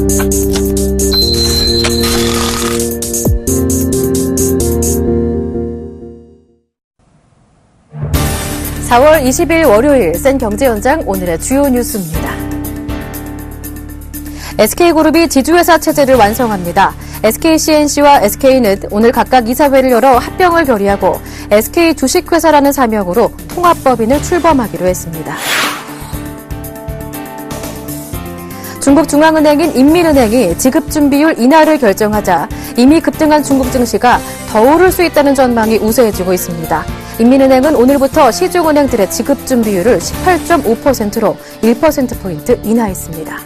(4월 20일) 월요일 센 경제 현장 오늘의 주요 뉴스입니다. SK그룹이 지주회사 체제를 완성합니다. SK-CNC와 SK는 오늘 각각 이사회를 열어 합병을 결의하고 SK 주식회사라는 사명으로 통합법인을 출범하기로 했습니다. 중국 중앙은행인 인민은행이 지급준비율 인하를 결정하자 이미 급등한 중국 증시가 더 오를 수 있다는 전망이 우세해지고 있습니다. 인민은행은 오늘부터 시중은행들의 지급준비율을 18.5%로 1%포인트 인하했습니다.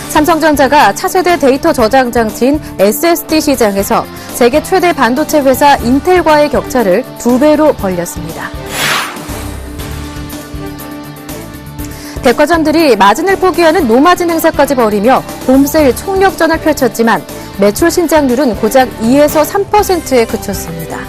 삼성전자가 차세대 데이터 저장 장치인 SSD 시장에서 세계 최대 반도체 회사 인텔과의 격차를 2배로 벌렸습니다. 백화점들이 마진을 포기하는 노마진 행사까지 벌이며 봄세일 총력전을 펼쳤지만 매출 신장률은 고작 2에서 3%에 그쳤습니다.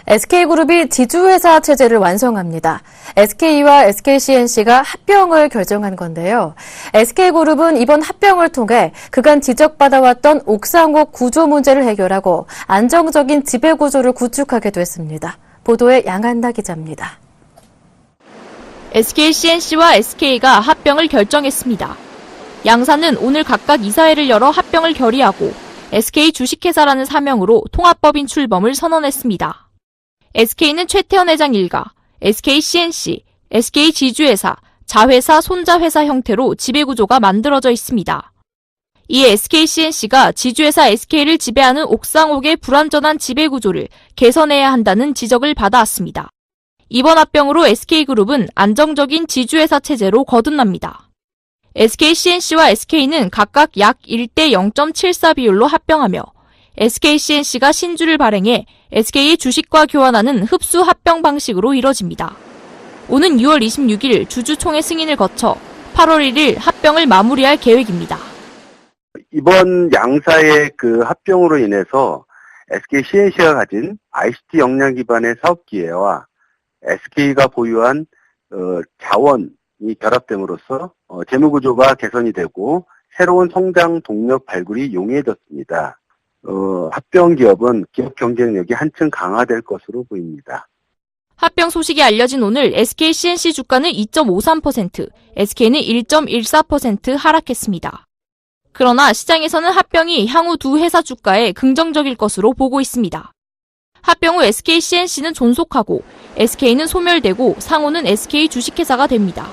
SK그룹이 지주회사 체제를 완성합니다. SK와 SK-CNC가 합병을 결정한 건데요. SK그룹은 이번 합병을 통해 그간 지적받아왔던 옥상옥 구조 문제를 해결하고 안정적인 지배구조를 구축하게 됐습니다. 보도에 양한나 기자입니다. SK-CNC와 SK가 합병을 결정했습니다. 양사는 오늘 각각 이사회를 열어 합병을 결의하고 SK 주식회사라는 사명으로 통합법인 출범을 선언했습니다. SK는 최태원 회장 일가, SK-CNC, SK 지주회사, 자회사, 손자회사 형태로 지배구조가 만들어져 있습니다. 이에 SK-CNC가 지주회사 SK를 지배하는 옥상옥의 불완전한 지배구조를 개선해야 한다는 지적을 받아왔습니다. 이번 합병으로 SK그룹은 안정적인 지주회사 체제로 거듭납니다. SK-CNC와 SK는 각각 약 1대 0.74 비율로 합병하며 SK-CNC가 신주를 발행해 SK의 주식과 교환하는 흡수 합병 방식으로 이뤄집니다. 오는 6월 26일 주주총회 승인을 거쳐 8월 1일 합병을 마무리할 계획입니다. 이번 양사의 합병으로 인해서 SK-CNC가 가진 ICT 역량 기반의 사업 기회와 SK가 보유한 자원이 결합됨으로써 재무구조가 개선이 되고 새로운 성장 동력 발굴이 용이해졌습니다. 합병 기업은 기업 경쟁력이 한층 강화될 것으로 보입니다. 합병 소식이 알려진 오늘 SK-CNC 주가는 2.53%, SK는 1.14% 하락했습니다. 그러나 시장에서는 합병이 향후 두 회사 주가에 긍정적일 것으로 보고 있습니다. 합병 후 SK-CNC는 존속하고 SK는 소멸되고 상호는 SK 주식회사가 됩니다.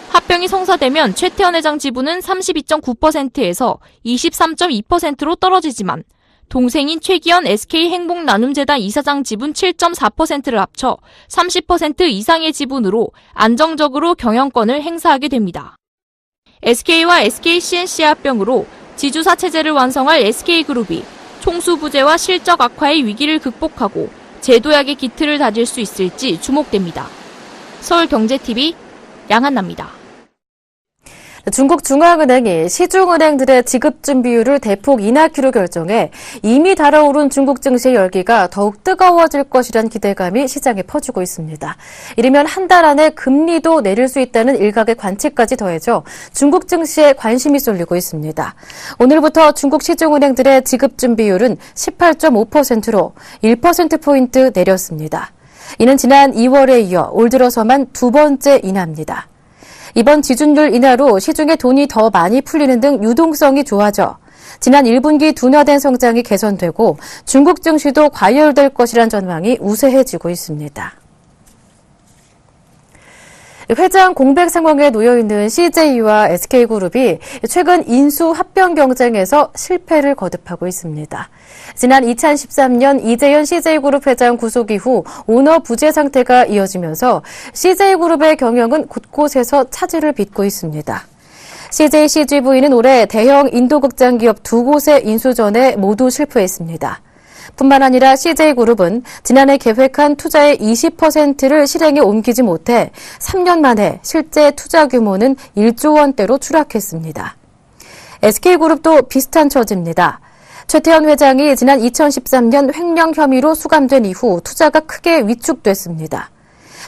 합병이 성사되면 최태원 회장 지분은 32.9%에서 23.2%로 떨어지지만 동생인 최기현 SK행복나눔재단 이사장 지분 7.4%를 합쳐 30% 이상의 지분으로 안정적으로 경영권을 행사하게 됩니다. SK와 SK-CNC의 합병으로 지주사 체제를 완성할 SK그룹이 총수부재와 실적 악화의 위기를 극복하고 제도약의 기틀을 다질 수 있을지 주목됩니다. 서울경제TV 양한나입니다. 중국 중앙은행이 시중은행들의 지급준비율을 대폭 인하키로 결정해 이미 달아오른 중국 증시의 열기가 더욱 뜨거워질 것이란 기대감이 시장에 퍼지고 있습니다. 이르면 한 달 안에 금리도 내릴 수 있다는 일각의 관측까지 더해져 중국 증시에 관심이 쏠리고 있습니다. 오늘부터 중국 시중은행들의 지급준비율은 18.5%로 1%포인트 내렸습니다. 이는 지난 2월에 이어 올 들어서만 두 번째 인하입니다. 이번 지준율 인하로 시중에 돈이 더 많이 풀리는 등 유동성이 좋아져 지난 1분기 둔화된 성장이 개선되고 중국 증시도 과열될 것이란 전망이 우세해지고 있습니다. 회장 공백 상황에 놓여있는 CJ와 SK그룹이 최근 인수 합병 경쟁에서 실패를 거듭하고 있습니다. 지난 2013년 이재현 CJ그룹 회장 구속 이후 오너 부재 상태가 이어지면서 CJ그룹의 경영은 곳곳에서 차질을 빚고 있습니다. CJ CGV는 올해 대형 인도극장 기업 2곳의 인수 전에 모두 실패했습니다. 뿐만 아니라 CJ그룹은 지난해 계획한 투자의 20%를 실행에 옮기지 못해 3년 만에 실제 투자 규모는 1조 원대로 추락했습니다. SK그룹도 비슷한 처지입니다. 최태원 회장이 지난 2013년 횡령 혐의로 수감된 이후 투자가 크게 위축됐습니다.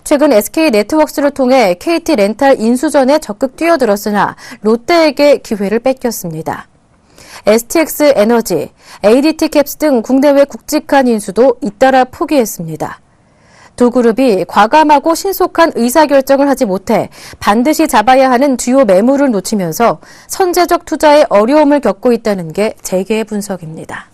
최근 SK네트워크스를 통해 KT렌탈 인수전에 적극 뛰어들었으나 롯데에게 기회를 뺏겼습니다. STX 에너지, ADT캡스 등 국내외 굵직한 인수도 잇따라 포기했습니다. 두 그룹이 과감하고 신속한 의사결정을 하지 못해 반드시 잡아야 하는 주요 매물을 놓치면서 선제적 투자에 어려움을 겪고 있다는 게 재계의 분석입니다.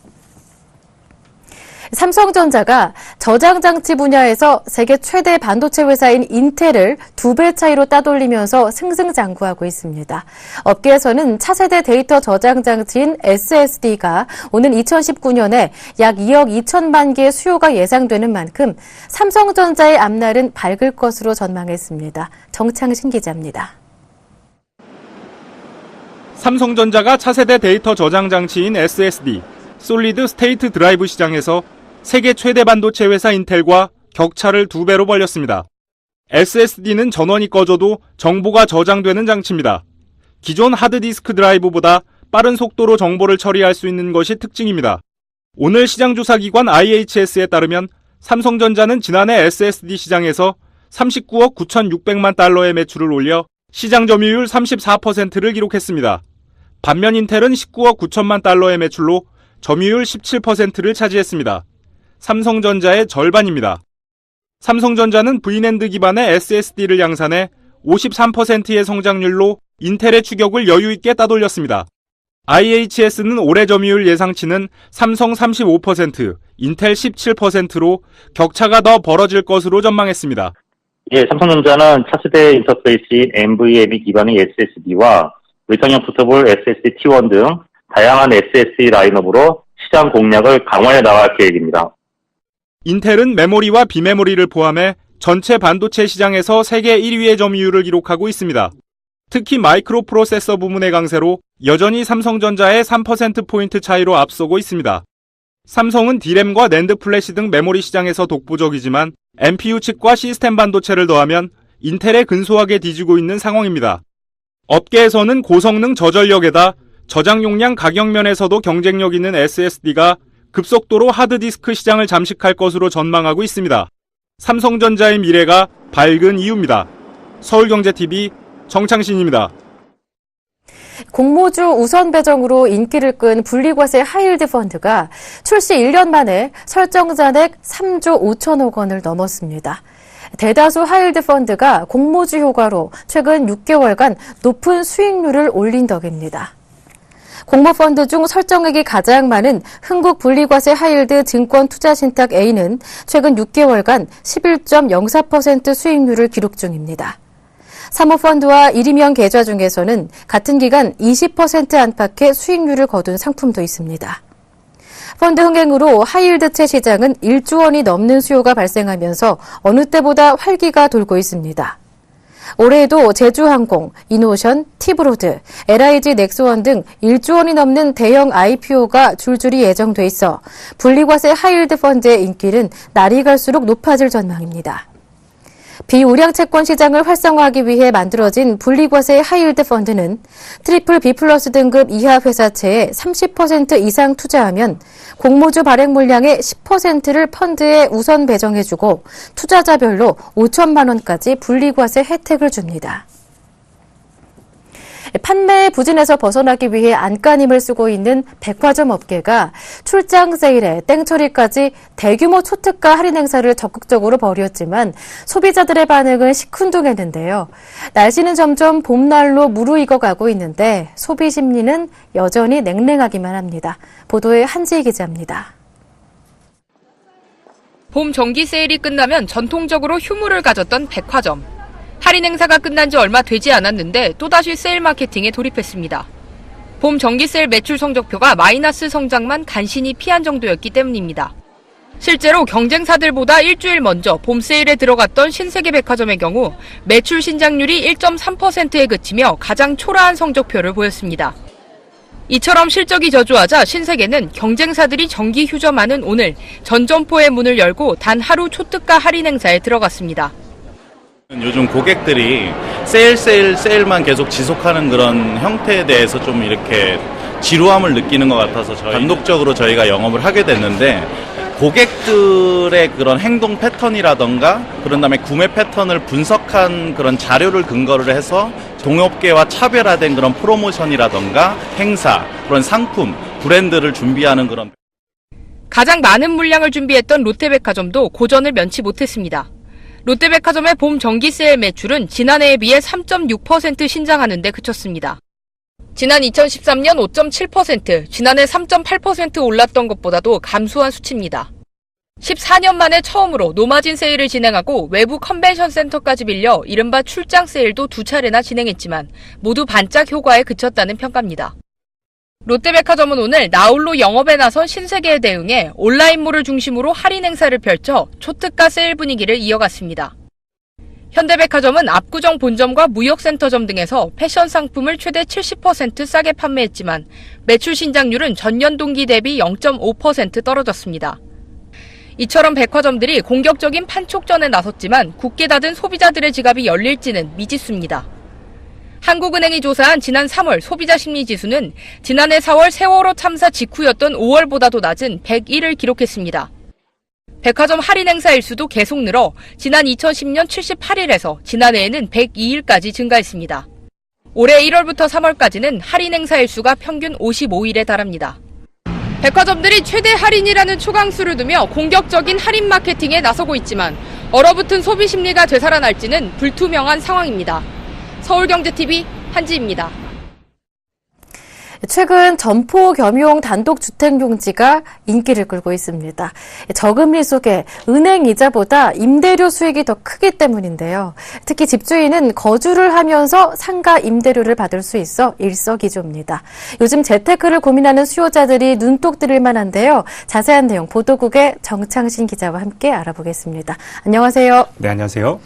삼성전자가 저장장치 분야에서 세계 최대 반도체 회사인 인텔을 2배 차이로 따돌리면서 승승장구하고 있습니다. 업계에서는 차세대 데이터 저장장치인 SSD가 오는 2019년에 약 2억 2천만 개의 수요가 예상되는 만큼 삼성전자의 앞날은 밝을 것으로 전망했습니다. 정창신 기자입니다. 삼성전자가 차세대 데이터 저장장치인 SSD, 솔리드 스테이트 드라이브 시장에서 세계 최대 반도체 회사 인텔과 격차를 2배로 벌렸습니다. SSD는 전원이 꺼져도 정보가 저장되는 장치입니다. 기존 하드디스크 드라이브보다 빠른 속도로 정보를 처리할 수 있는 것이 특징입니다. 오늘 시장조사기관 IHS에 따르면 삼성전자는 지난해 SSD 시장에서 39억 9,600만 달러의 매출을 올려 시장 점유율 34%를 기록했습니다. 반면 인텔은 19억 9천만 달러의 매출로 점유율 17%를 차지했습니다. 삼성전자의 절반입니다. 삼성전자는 V낸드 기반의 SSD를 양산해 53%의 성장률로 인텔의 추격을 여유있게 따돌렸습니다. IHS는 올해 점유율 예상치는 삼성 35%, 인텔 17%로 격차가 더 벌어질 것으로 전망했습니다. 삼성전자는 차세대 인터페이스인 NVMe 기반의 SSD와 외장형 포터블 SSD T1 등 다양한 SSD 라인업으로 시장 공략을 강화해 나갈 계획입니다. 인텔은 메모리와 비메모리를 포함해 전체 반도체 시장에서 세계 1위의 점유율을 기록하고 있습니다. 특히 마이크로 프로세서 부문의 강세로 여전히 삼성전자의 3%포인트 차이로 앞서고 있습니다. 삼성은 D램과 낸드 플래시 등 메모리 시장에서 독보적이지만 NPU 칩과 시스템 반도체를 더하면 인텔에 근소하게 뒤지고 있는 상황입니다. 업계에서는 고성능 저전력에다 저장 용량 가격 면에서도 경쟁력 있는 SSD가 급속도로 하드디스크 시장을 잠식할 것으로 전망하고 있습니다. 삼성전자의 미래가 밝은 이유입니다. 서울경제TV 정창신입니다. 공모주 우선 배정으로 인기를 끈 분리과세 하이힐드 펀드가 출시 1년 만에 설정 잔액 3조 5천억 원을 넘었습니다. 대다수 하이힐드 펀드가 공모주 효과로 최근 6개월간 높은 수익률을 올린 덕입니다. 공모펀드 중 설정액이 가장 많은 흥국분리과세 하이힐드 증권투자신탁 A는 최근 6개월간 11.04% 수익률을 기록 중입니다. 사모펀드와 일임형 계좌 중에서는 같은 기간 20% 안팎의 수익률을 거둔 상품도 있습니다. 펀드 흥행으로 하이힐드채 시장은 1조 원이 넘는 수요가 발생하면서 어느 때보다 활기가 돌고 있습니다. 올해에도 제주항공, 이노션, 티브로드, LIG 넥스원 등 1조 원이 넘는 대형 IPO가 줄줄이 예정돼 있어 분리과세 하이힐드 펀드의 인기는 날이 갈수록 높아질 전망입니다. 비우량 채권 시장을 활성화하기 위해 만들어진 분리과세 하이힐드 펀드는 트리플 B 플러스 등급 이하 회사채에 30% 이상 투자하면 공모주 발행 물량의 10%를 펀드에 우선 배정해주고 투자자별로 5천만 원까지 분리과세 혜택을 줍니다. 판매 부진에서 벗어나기 위해 안간힘을 쓰고 있는 백화점 업계가 출장 세일에 땡처리까지 대규모 초특가 할인 행사를 적극적으로 벌였지만 소비자들의 반응은 시큰둥했는데요. 날씨는 점점 봄날로 무르익어가고 있는데 소비 심리는 여전히 냉랭하기만 합니다. 보도에 한지희 기자입니다. 봄 정기 세일이 끝나면 전통적으로 휴무를 가졌던 백화점. 할인 행사가 끝난 지 얼마 되지 않았는데 또다시 세일 마케팅에 돌입했습니다. 봄 정기세일 매출 성적표가 마이너스 성장만 간신히 피한 정도였기 때문입니다. 실제로 경쟁사들보다 일주일 먼저 봄 세일에 들어갔던 신세계백화점의 경우 매출 신장률이 1.3%에 그치며 가장 초라한 성적표를 보였습니다. 이처럼 실적이 저조하자 신세계는 경쟁사들이 정기 휴점하는 오늘 전 점포의 문을 열고 단 하루 초특가 할인 행사에 들어갔습니다. 요즘 고객들이 세일만 계속 지속하는 그런 형태에 대해서 좀 이렇게 지루함을 느끼는 것 같아서 단독적으로 저희가 영업을 하게 됐는데, 고객들의 그런 행동 패턴이라던가 그런 다음에 구매 패턴을 분석한 그런 자료를 근거를 해서 동업계와 차별화된 그런 프로모션이라던가 행사, 그런 상품, 브랜드를 준비하는 그런. 가장 많은 물량을 준비했던 롯데백화점도 고전을 면치 못했습니다. 롯데백화점의 봄 정기 세일 매출은 지난해에 비해 3.6% 신장하는 데 그쳤습니다. 지난 2013년 5.7%, 지난해 3.8% 올랐던 것보다도 감소한 수치입니다. 14년 만에 처음으로 노마진 세일을 진행하고 외부 컨벤션 센터까지 빌려 이른바 출장 세일도 2차례나 진행했지만 모두 반짝 효과에 그쳤다는 평가입니다. 롯데백화점은 오늘 나홀로 영업에 나선 신세계에 대응해 온라인몰을 중심으로 할인 행사를 펼쳐 초특가 세일 분위기를 이어갔습니다. 현대백화점은 압구정 본점과 무역센터점 등에서 패션 상품을 최대 70% 싸게 판매했지만 매출 신장률은 전년 동기 대비 0.5% 떨어졌습니다. 이처럼 백화점들이 공격적인 판촉전에 나섰지만 굳게 닫은 소비자들의 지갑이 열릴지는 미지수입니다. 한국은행이 조사한 지난 3월 소비자 심리지수는 지난해 4월 세월호 참사 직후였던 5월보다도 낮은 101을 기록했습니다. 백화점 할인 행사 일수도 계속 늘어 지난 2010년 78일에서 지난해에는 102일까지 증가했습니다. 올해 1월부터 3월까지는 할인 행사 일수가 평균 55일에 달합니다. 백화점들이 최대 할인이라는 초강수를 두며 공격적인 할인 마케팅에 나서고 있지만 얼어붙은 소비 심리가 되살아날지는 불투명한 상황입니다. 서울경제TV 한지입니다. 최근 점포 겸용 단독주택용지가 인기를 끌고 있습니다. 저금리 속에 은행 이자보다 임대료 수익이 더 크기 때문인데요. 특히 집주인은 거주를 하면서 상가 임대료를 받을 수 있어 일석이조입니다. 요즘 재테크를 고민하는 수요자들이 눈독 들일 만한데요. 자세한 내용 보도국의 정창신 기자와 함께 알아보겠습니다. 안녕하세요. 네, 안녕하세요.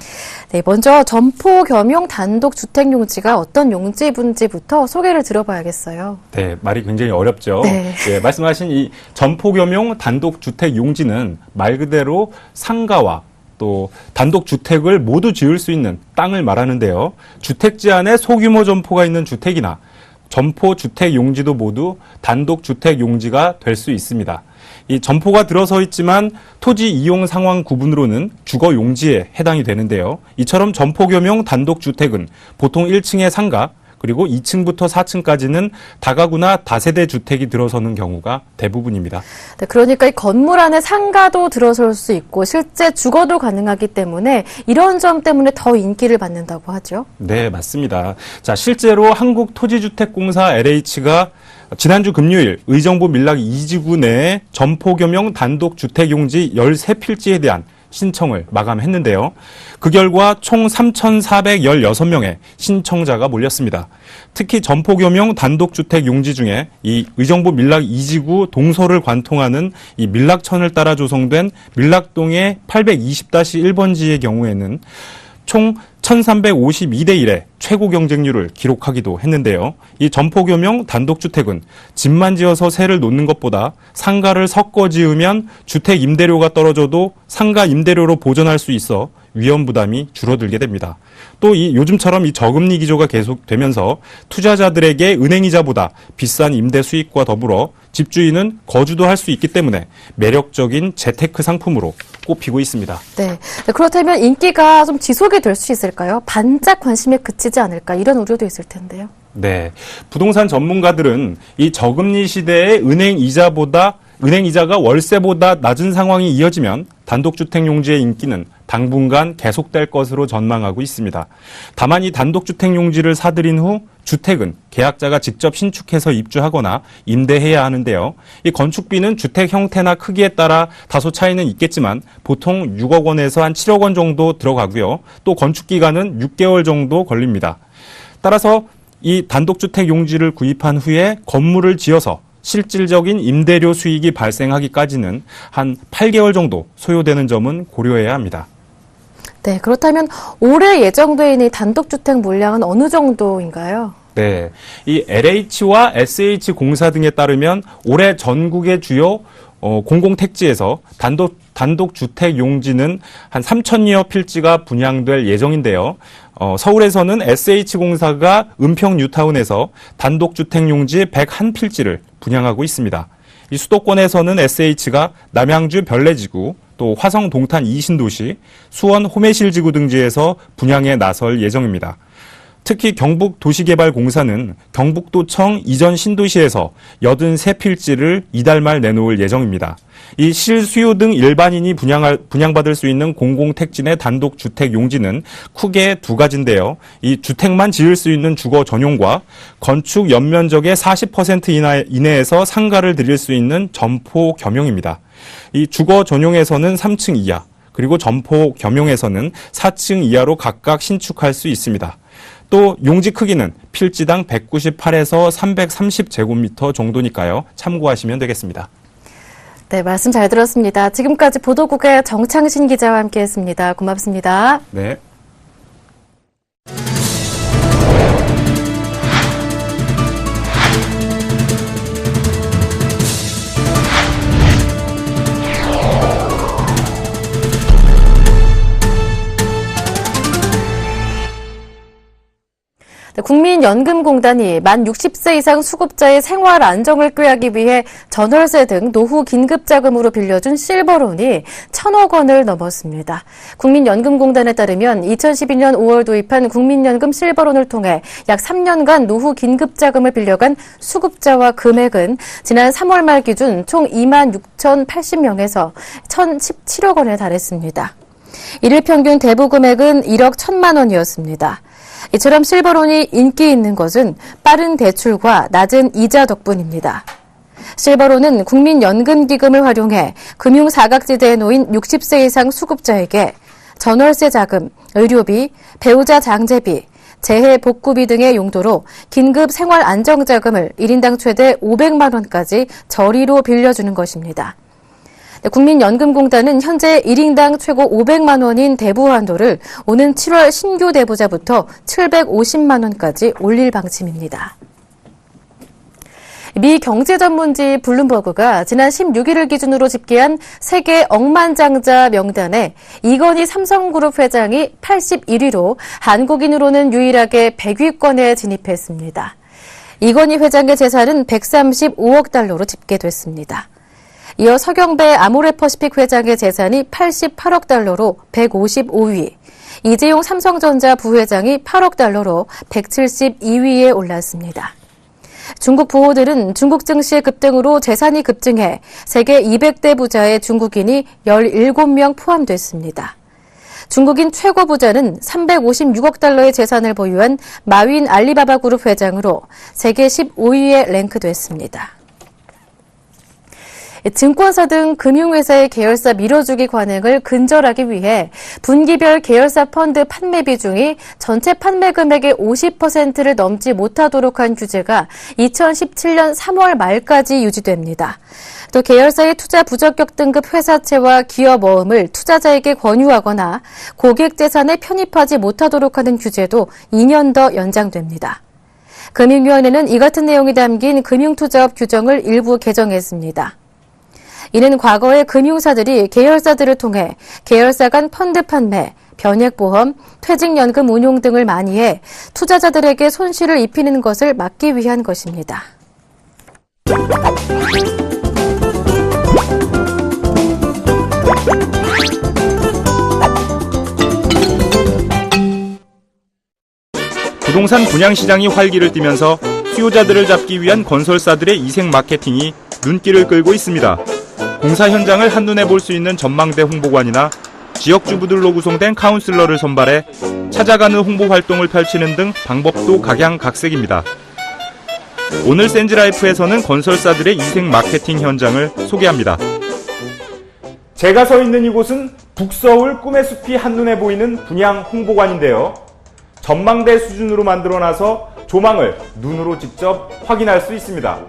네, 먼저 점포 겸용 단독주택용지가 어떤 용지분지부터 소개를 들어봐야겠어요. 네, 말이 굉장히 어렵죠. 네. 예, 말씀하신 이 점포 겸용 단독주택 용지는 말 그대로 상가와 또 단독주택을 모두 지을 수 있는 땅을 말하는데요. 주택지 안에 소규모 점포가 있는 주택이나 점포 주택 용지도 모두 단독주택 용지가 될 수 있습니다. 이 점포가 들어서 있지만 토지 이용 상황 구분으로는 주거 용지에 해당이 되는데요. 이처럼 점포 겸용 단독주택은 보통 1층의 상가, 그리고 2층부터 4층까지는 다가구나 다세대 주택이 들어서는 경우가 대부분입니다. 네, 그러니까 이 건물 안에 상가도 들어설 수 있고 실제 주거도 가능하기 때문에 이런 점 때문에 더 인기를 받는다고 하죠. 네, 맞습니다. 자, 실제로 한국토지주택공사 LH가 지난주 금요일 의정부 밀락 2지구 내에 점포 겸용 단독주택용지 13필지에 대한 신청을 마감했는데요. 그 결과 총 3,416명의 신청자가 몰렸습니다. 특히 점포 겸용 단독주택 용지 중에 이 의정부 밀락 2지구 동서를 관통하는 이 밀락천을 따라 조성된 밀락동의 820-1번지의 경우에는 총 1352대 1의 최고 경쟁률을 기록하기도 했는데요. 이 점포 겸용 단독주택은 집만 지어서 세를 놓는 것보다 상가를 섞어 지으면 주택 임대료가 떨어져도 상가 임대료로 보전할 수 있어 위험 부담이 줄어들게 됩니다. 또 이 요즘처럼 이 저금리 기조가 계속되면서 투자자들에게 은행 이자보다 비싼 임대 수익과 더불어 집주인은 거주도 할 수 있기 때문에 매력적인 재테크 상품으로 꼽히고 있습니다. 네. 그렇다면 인기가 좀 지속이 될 수 있을까요? 반짝 관심에 그치지 않을까 이런 우려도 있을 텐데요. 네. 부동산 전문가들은 이 저금리 시대에 은행 이자가 월세보다 낮은 상황이 이어지면 단독주택 용지의 인기는 당분간 계속될 것으로 전망하고 있습니다. 다만 이 단독주택 용지를 사들인 후 주택은 계약자가 직접 신축해서 입주하거나 임대해야 하는데요. 이 건축비는 주택 형태나 크기에 따라 다소 차이는 있겠지만 보통 6억 원에서 한 7억 원 정도 들어가고요. 또 건축기간은 6개월 정도 걸립니다. 따라서 이 단독주택 용지를 구입한 후에 건물을 지어서 실질적인 임대료 수익이 발생하기까지는 한 8개월 정도 소요되는 점은 고려해야 합니다. 네, 그렇다면 올해 예정돼 있는 단독주택 물량은 어느 정도인가요? 네, 이 LH와 SH 공사 등에 따르면 올해 전국의 주요 공공택지에서 단독주택 용지는 한 3,000여 필지가 분양될 예정인데요. 서울에서는 SH공사가 은평 뉴타운에서 단독주택 용지 101필지를 분양하고 있습니다. 이 수도권에서는 SH가 남양주 별내지구, 또 화성 동탄 이신도시, 수원 호매실지구 등지에서 분양에 나설 예정입니다. 특히 경북도시개발공사는 경북도청 이전 신도시에서 83필지를 이달 말 내놓을 예정입니다. 이 실수요 등 일반인이 분양받을 수 있는 공공택지 내 단독주택 용지는 크게 두 가지인데요. 이 주택만 지을 수 있는 주거 전용과 건축 연면적의 40% 이내에서 상가를 들일 수 있는 점포 겸용입니다. 이 주거 전용에서는 3층 이하, 그리고 점포 겸용에서는 4층 이하로 각각 신축할 수 있습니다. 또 용지 크기는 필지당 198에서 330제곱미터 정도니까요. 참고하시면 되겠습니다. 네, 말씀 잘 들었습니다. 지금까지 보도국의 정창신 기자와 함께했습니다. 고맙습니다. 네. 국민연금공단이 만 60세 이상 수급자의 생활 안정을 꾀하기 위해 전월세 등 노후 긴급자금으로 빌려준 실버론이 1,000억 원을 넘었습니다. 국민연금공단에 따르면 2012년 5월 도입한 국민연금 실버론을 통해 약 3년간 노후 긴급자금을 빌려간 수급자와 금액은 지난 3월 말 기준 총 26,080명에서 1,017억 원에 달했습니다. 일일 평균 대부 금액은 1억 1,000만 원이었습니다. 이처럼 실버론이 인기 있는 것은 빠른 대출과 낮은 이자 덕분입니다. 실버론은 국민연금기금을 활용해 금융사각지대에 놓인 60세 이상 수급자에게 전월세 자금, 의료비, 배우자 장제비, 재해 복구비 등의 용도로 긴급 생활 안정자금을 1인당 최대 500만 원까지 저리로 빌려주는 것입니다. 국민연금공단은 현재 1인당 최고 500만 원인 대부 한도를 오는 7월 신규 대부자부터 750만 원까지 올릴 방침입니다. 미 경제전문지 블룸버그가 지난 16일을 기준으로 집계한 세계 억만장자 명단에 이건희 삼성그룹 회장이 81위로 한국인으로는 유일하게 100위권에 진입했습니다. 이건희 회장의 재산은 135억 달러로 집계됐습니다. 이어 서경배 아모레퍼시픽 회장의 재산이 88억 달러로 155위, 이재용 삼성전자 부회장이 8억 달러로 172위에 올랐습니다. 중국 부호들은 중국 증시 급등으로 재산이 급증해 세계 200대 부자의 중국인이 17명 포함됐습니다. 중국인 최고 부자는 356억 달러의 재산을 보유한 마윈 알리바바 그룹 회장으로 세계 15위에 랭크됐습니다. 증권사 등 금융회사의 계열사 밀어주기 관행을 근절하기 위해 분기별 계열사 펀드 판매 비중이 전체 판매 금액의 50%를 넘지 못하도록 한 규제가 2017년 3월 말까지 유지됩니다. 또 계열사의 투자 부적격 등급 회사채와 기업 어음을 투자자에게 권유하거나 고객 재산에 편입하지 못하도록 하는 규제도 2년 더 연장됩니다. 금융위원회는 이 같은 내용이 담긴 금융투자업 규정을 일부 개정했습니다. 이는 과거에 금융사들이 계열사들을 통해 계열사 간 펀드 판매, 변액보험, 퇴직연금 운용 등을 많이 해 투자자들에게 손실을 입히는 것을 막기 위한 것입니다. 부동산 분양시장이 활기를 띠면서 수요자들을 잡기 위한 건설사들의 이색 마케팅이 눈길을 끌고 있습니다. 공사 현장을 한눈에 볼 수 있는 전망대 홍보관이나 지역주부들로 구성된 카운슬러를 선발해 찾아가는 홍보 활동을 펼치는 등 방법도 각양각색입니다. 오늘 센즈라이프에서는 건설사들의 인생 마케팅 현장을 소개합니다. 제가 서 있는 이곳은 북서울 꿈의 숲이 한눈에 보이는 분양 홍보관인데요. 전망대 수준으로 만들어놔서 조망을 눈으로 직접 확인할 수 있습니다.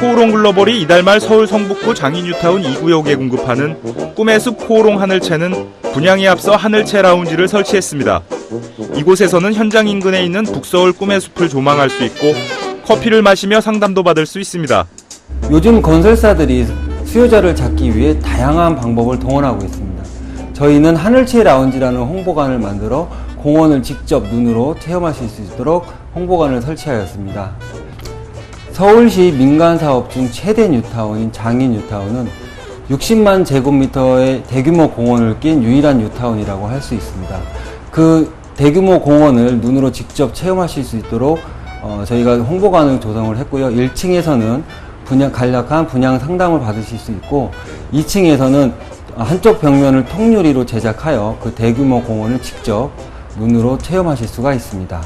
코오롱 글로벌이 이달 말 서울 성북구 장인뉴타운 2구역에 공급하는 꿈의 숲 코오롱 하늘채는 분양에 앞서 하늘채 라운지를 설치했습니다. 이곳에서는 현장 인근에 있는 북서울 꿈의 숲을 조망할 수 있고 커피를 마시며 상담도 받을 수 있습니다. 요즘 건설사들이 수요자를 찾기 위해 다양한 방법을 동원하고 있습니다. 저희는 하늘채 라운지라는 홍보관을 만들어 공원을 직접 눈으로 체험하실 수 있도록 홍보관을 설치하였습니다. 서울시 민간사업 중 최대 뉴타운인 장인 뉴타운은 60만 제곱미터의 대규모 공원을 낀 유일한 뉴타운이라고 할 수 있습니다. 그 대규모 공원을 눈으로 직접 체험하실 수 있도록 저희가 홍보관을 조성을 했고요. 1층에서는 간략한 분양 상담을 받으실 수 있고 2층에서는 한쪽 벽면을 통유리로 제작하여 그 대규모 공원을 직접 눈으로 체험하실 수가 있습니다.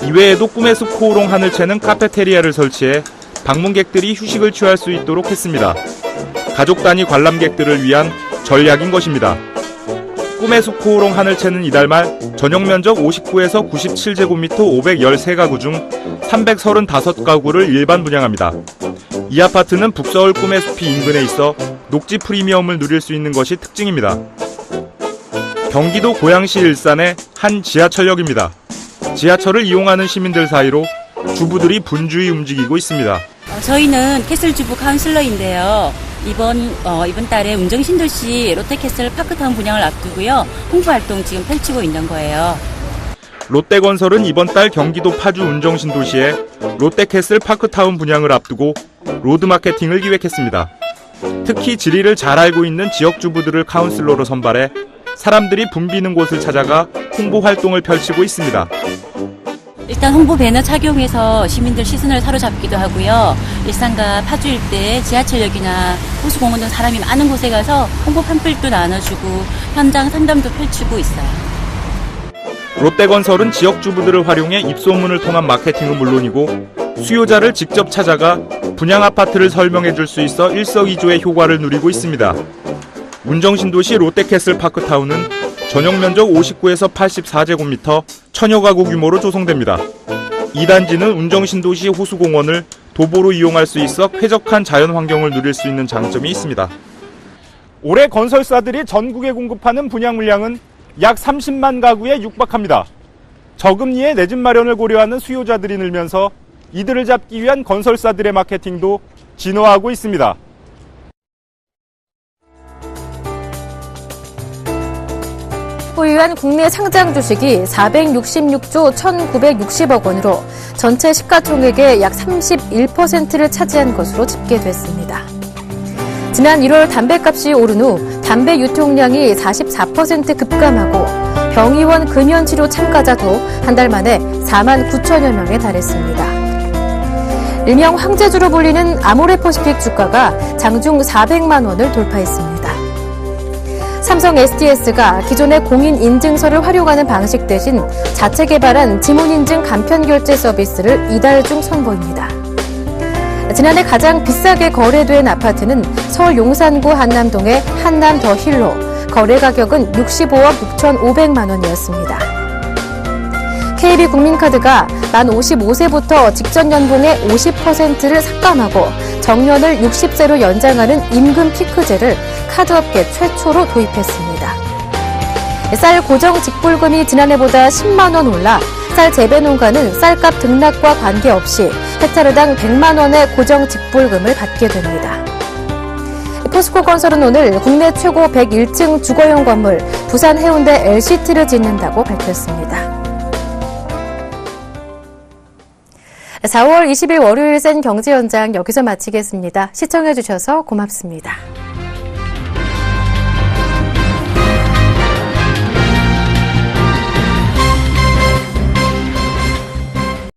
이외에도 꿈의 숲 코오롱 하늘채는 카페테리아를 설치해 방문객들이 휴식을 취할 수 있도록 했습니다. 가족 단위 관람객들을 위한 전략인 것입니다. 꿈의 숲 코오롱 하늘채는 이달 말 전용 면적 59에서 97제곱미터 513가구 중 335가구를 일반 분양합니다. 이 아파트는 북서울 꿈의 숲이 인근에 있어 녹지 프리미엄을 누릴 수 있는 것이 특징입니다. 경기도 고양시 일산의 한 지하철역입니다. 지하철을 이용하는 시민들 사이로 주부들이 분주히 움직이고 있습니다. 저희는 캐슬 주부 카운슬러인데요. 이번 달에 운정신도시 롯데캐슬 파크타운 분양을 앞두고요. 홍보활동 지금 펼치고 있는 거예요. 롯데건설은 이번 달 경기도 파주 운정신도시에 롯데캐슬 파크타운 분양을 앞두고 로드마케팅을 기획했습니다. 특히 지리를 잘 알고 있는 지역주부들을 카운슬러로 선발해 사람들이 붐비는 곳을 찾아가 홍보 활동을 펼치고 있습니다. 일단 홍보 배너 착용해서 시민들 시선을 사로잡기도 하고요. 일산과 파주 일대 지하철역이나 호수공원 등 사람이 많은 곳에 가서 홍보 팜플도 나눠주고 현장 상담도 펼치고 있어요. 롯데건설은 지역주부들을 활용해 입소문을 통한 마케팅은 물론이고 수요자를 직접 찾아가 분양 아파트를 설명해 줄 수 있어 일석이조의 효과를 누리고 있습니다. 운정신도시 롯데캐슬 파크타운은 전용 면적 59에서 84제곱미터 1000여 가구 규모로 조성됩니다. 이 단지는 운정신도시 호수공원을 도보로 이용할 수 있어 쾌적한 자연 환경을 누릴 수 있는 장점이 있습니다. 올해 건설사들이 전국에 공급하는 분양 물량은 약 30만 가구에 육박합니다. 저금리에 내 집 마련을 고려하는 수요자들이 늘면서 이들을 잡기 위한 건설사들의 마케팅도 진화하고 있습니다. 보유한 국내 상장 주식이 466조 1,960억 원으로 전체 시가총액의 약 31%를 차지한 것으로 집계됐습니다. 지난 1월 담배값이 오른 후 담배 유통량이 44% 급감하고 병의원 금연치료 참가자도 한 달 만에 4만 9천여 명에 달했습니다. 일명 황제주로 불리는 아모레퍼시픽 주가가 장중 400만 원을 돌파했습니다. 삼성 SDS가 기존의 공인 인증서를 활용하는 방식 대신 자체 개발한 지문인증 간편결제 서비스를 이달 중 선보입니다. 지난해 가장 비싸게 거래된 아파트는 서울 용산구 한남동의 한남 더 힐로, 거래 가격은 65억 6,500만 원이었습니다. KB국민카드가 만 55세부터 직전 연봉의 50%를 삭감하고 정년을 60세로 연장하는 임금 피크제를 카드업계 최초로 도입했습니다. 쌀 고정 직불금이 지난해보다 10만 원 올라 쌀 재배 농가는 쌀값 등락과 관계없이 헥타르당 100만 원의 고정 직불금을 받게 됩니다. 포스코건설은 오늘 국내 최고 101층 주거용 건물 부산 해운대 LCT를 짓는다고 밝혔습니다. 4월 20일 월요일 센 경제 현장 여기서 마치겠습니다. 시청해주셔서 고맙습니다.